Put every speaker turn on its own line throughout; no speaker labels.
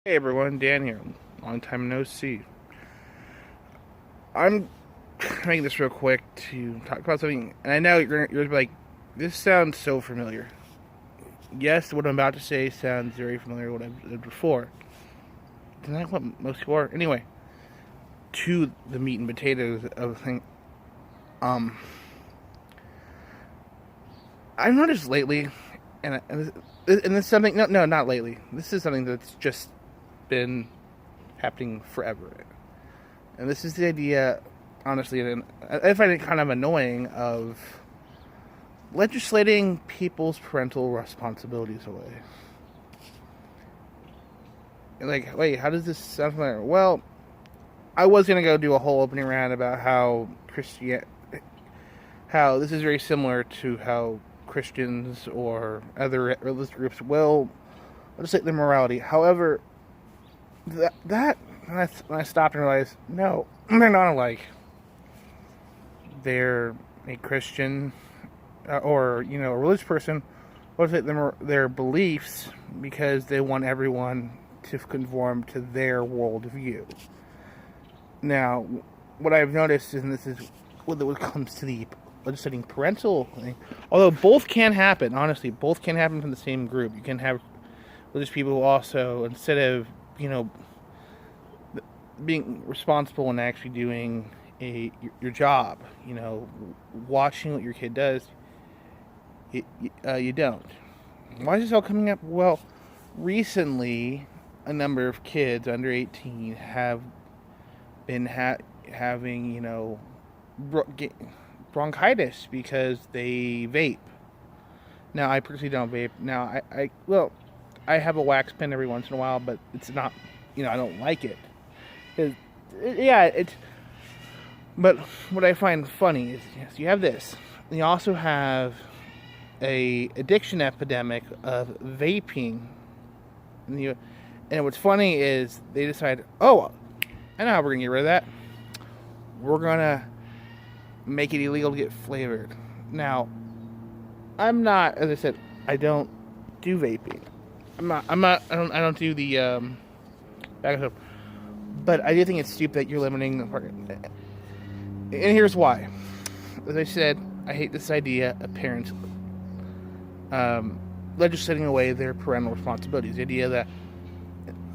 Hey everyone, Dan here. Long time no see. I'm making this real quick to talk about something, and I know you're gonna be like, this sounds so familiar. Yes, what I'm about to say sounds very familiar to what I've did before. Isn't that what most people are? Anyway, to the meat and potatoes of the thing. Um, I've noticed lately, and this is something. No, not lately. This is something that's just been happening forever. And this is the idea, honestly, and I find it kind of annoying, of legislating people's parental responsibilities away. Like, wait, how does this sound familiar? Well, I was gonna go do a whole opening rant about how this is very similar to how Christians or other religious groups will legislate their morality. However, that when I stopped and realized, no, they're not alike. They're a Christian or a religious person looks at their beliefs because they want everyone to conform to their worldview. Now, what I've noticed, and this is when it comes to the legislating parental thing, although both can happen, honestly, both can happen from the same group. You can have religious people who also, instead of being responsible and actually doing your job, watching what your kid does, you don't. Why is this all coming up? Well, recently, a number of kids under 18 have been having, bronchitis because they vape. Now, I personally don't vape. Now, I have a wax pen every once in a while, but it's not, I don't like it. But what I find funny is, yes, you have this. You also have a addiction epidemic of vaping. And what's funny is they decide, oh, I know how we're going to get rid of that. We're going to make it illegal to get flavored. Now, I'm not, as I said, I don't do vaping. I don't do the back up. But I do think it's stupid that you're limiting the market. And here's why. As I said, I hate this idea of parents legislating away their parental responsibilities. The idea that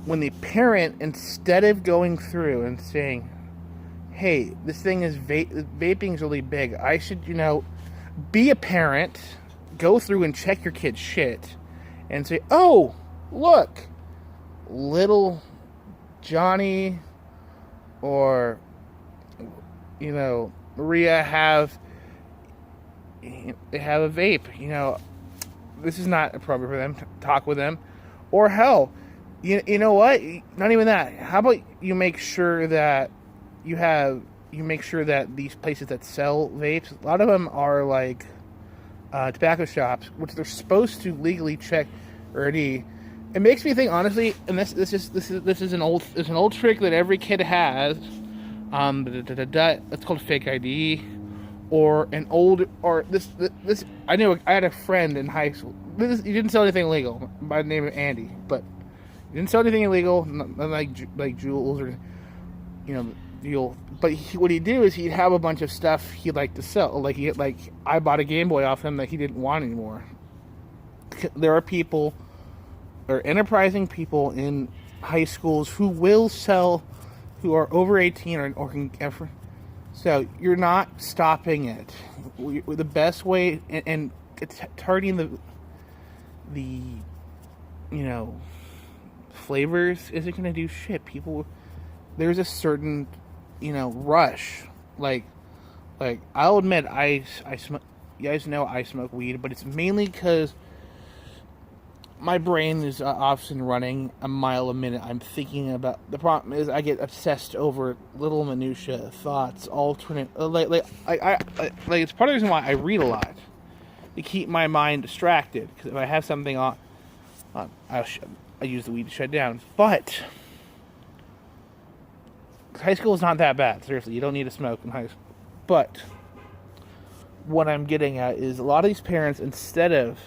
when the parent, instead of going through and saying, hey, this thing is vaping is really big, I should, be a parent, go through and check your kid's shit, and say, oh, look, little Johnny or Maria have a vape. This is not appropriate for them to talk with them. Or hell, you know what, not even that, how about you make sure that these places that sell vapes, a lot of them are like tobacco shops, which they're supposed to legally check already. It makes me think, honestly, and this is an old trick that every kid has. It's called fake ID, or this. I had a friend in high school. He didn't sell anything illegal by the name of Andy, but he didn't sell anything illegal, not like jewels or deal. But what he'd do is he'd have a bunch of stuff he'd like to sell. Like I bought a Game Boy off him that he didn't want anymore. There are people, or enterprising people in high schools who will sell, who are over 18 or can. So you're not stopping it. The best way, and it's targeting the flavors isn't going to do shit. People, there's a certain rush. Like I'll admit I smoke. You guys know I smoke weed, but it's mainly because my brain is often running a mile a minute. I'm thinking about, the problem is I get obsessed over little minutia thoughts, alternate it's part of the reason why I read a lot, to keep my mind distracted. Because if I have something on, I use the weed to shut down. But high school is not that bad. Seriously, you don't need to smoke in high school. But what I'm getting at is, a lot of these parents, instead of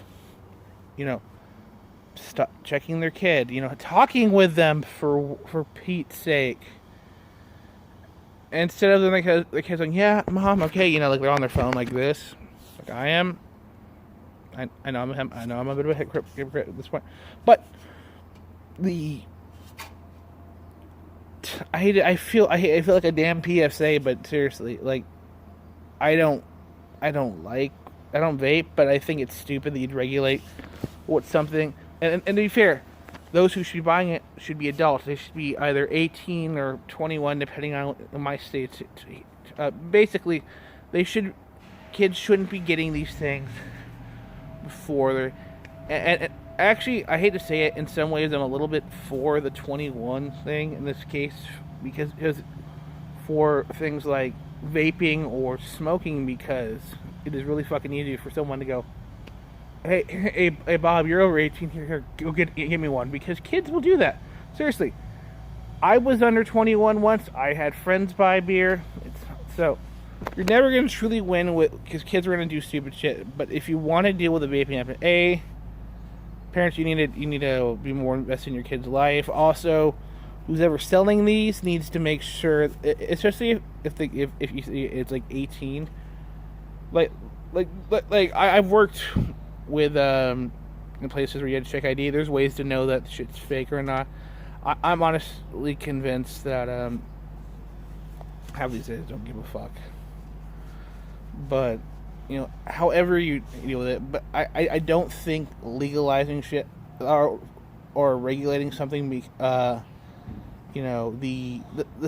stop checking their kid, talking with them for Pete's sake. Instead of the kids like, yeah, mom, okay, like they're on their phone like this, like I am. I know I'm a bit of a hypocrite at this point, but I feel like a damn PSA, but seriously, like I don't vape, but I think it's stupid that you'd regulate what something. And to be fair, those who should be buying it should be adults. They should be either 18 or 21, depending on my states. Basically, kids shouldn't be getting these things before they're. And actually, I hate to say it, in some ways, I'm a little bit for the 21 thing in this case, because for things like vaping or smoking, because it is really fucking easy for someone to go, hey, Bob, you're over 18. Here, go get me one, because kids will do that. Seriously, I was under 21 once. I had friends buy beer. So you're never gonna truly win because kids are gonna do stupid shit. But if you want to deal with the vaping app, parents, you need to be more invested in your kid's life. Also, who's ever selling these needs to make sure, especially if you see it's like 18. Like I've worked with in places where you had to check ID. There's ways to know that shit's fake or not. I'm honestly convinced that half these days don't give a fuck. But however you deal with it, but I don't think legalizing shit or regulating something, the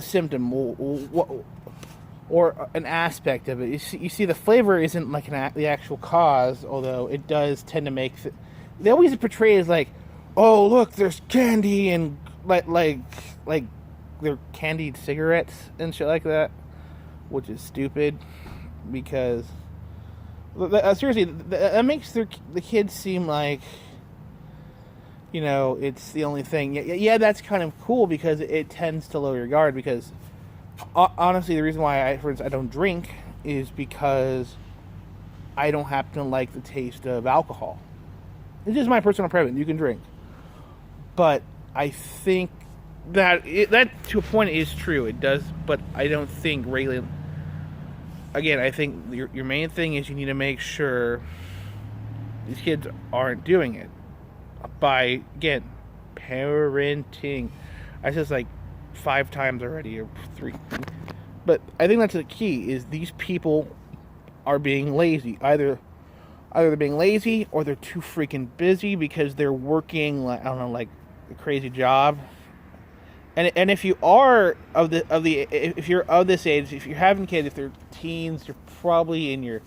symptom or an aspect of it. You see, the flavor isn't like the actual cause, although it does tend to make. They always portray it as like, oh look, there's candy and like they're candied cigarettes and shit like that, which is stupid because seriously, that makes the kids seem like it's the only thing. Yeah, that's kind of cool because it tends to lower your guard. Because honestly, the reason why for instance, I don't drink is because I don't happen to like the taste of alcohol. It's just my personal preference. You can drink, but I think that to a point is true. It does, but I don't think really. Again, I think your main thing is you need to make sure these kids aren't doing it by, again, parenting. I said this like 5 times already, or 3. But I think that's the key, is these people are being lazy. Either they're being lazy or they're too freaking busy because they're working, like, I don't know, like a crazy job. And if you are if you're of this age, if you're having kids, if they're teens, you're probably in your,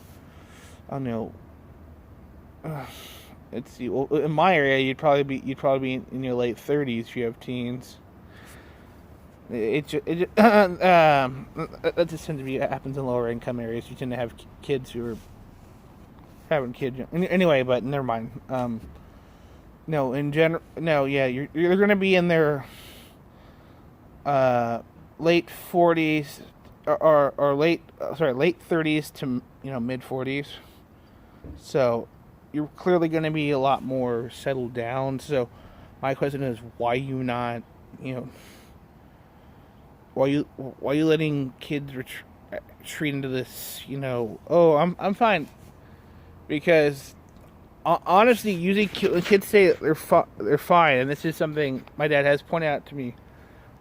I don't know. Let's see. Well, in my area, you'd probably be in your late 30s if you have teens. That just tends to be happens in lower income areas. You tend to have kids who are having kids. Anyway, but never mind. No, in general, no, yeah, you're going to be in their late 40s or late 30s to mid 40s. So you're clearly going to be a lot more settled down. So my question is, why you not, why you letting kids retreat into this, oh, I'm fine. Because honestly, usually kids say they're fine, and this is something my dad has pointed out to me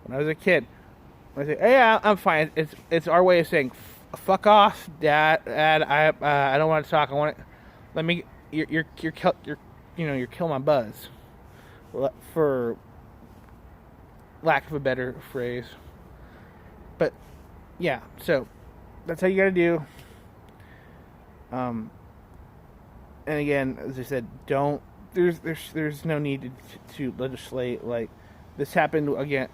when I was a kid. I say, "Hey, I'm fine." It's our way of saying, "Fuck off, Dad. I don't want to talk. I want to. Let me. You're killing my buzz." For lack of a better phrase. But yeah, so that's how you got to do. And again, as I said, don't. There's no need to legislate. Like, this happened again.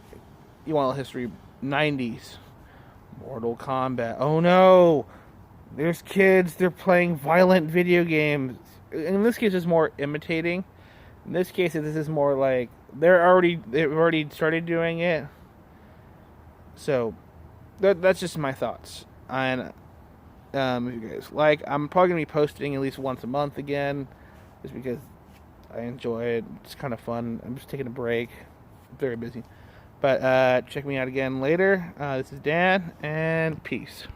You want history? 90s, Mortal Kombat. Oh no, there's kids. They're playing violent video games. In this case, it's more imitating. In this case, this is more like they've already started doing it. So that's just my thoughts. And if you guys like, I'm probably gonna be posting at least once a month again, just because I enjoy it. It's kind of fun. I'm just taking a break. I'm very busy. But check me out again later. This is Dan, and peace.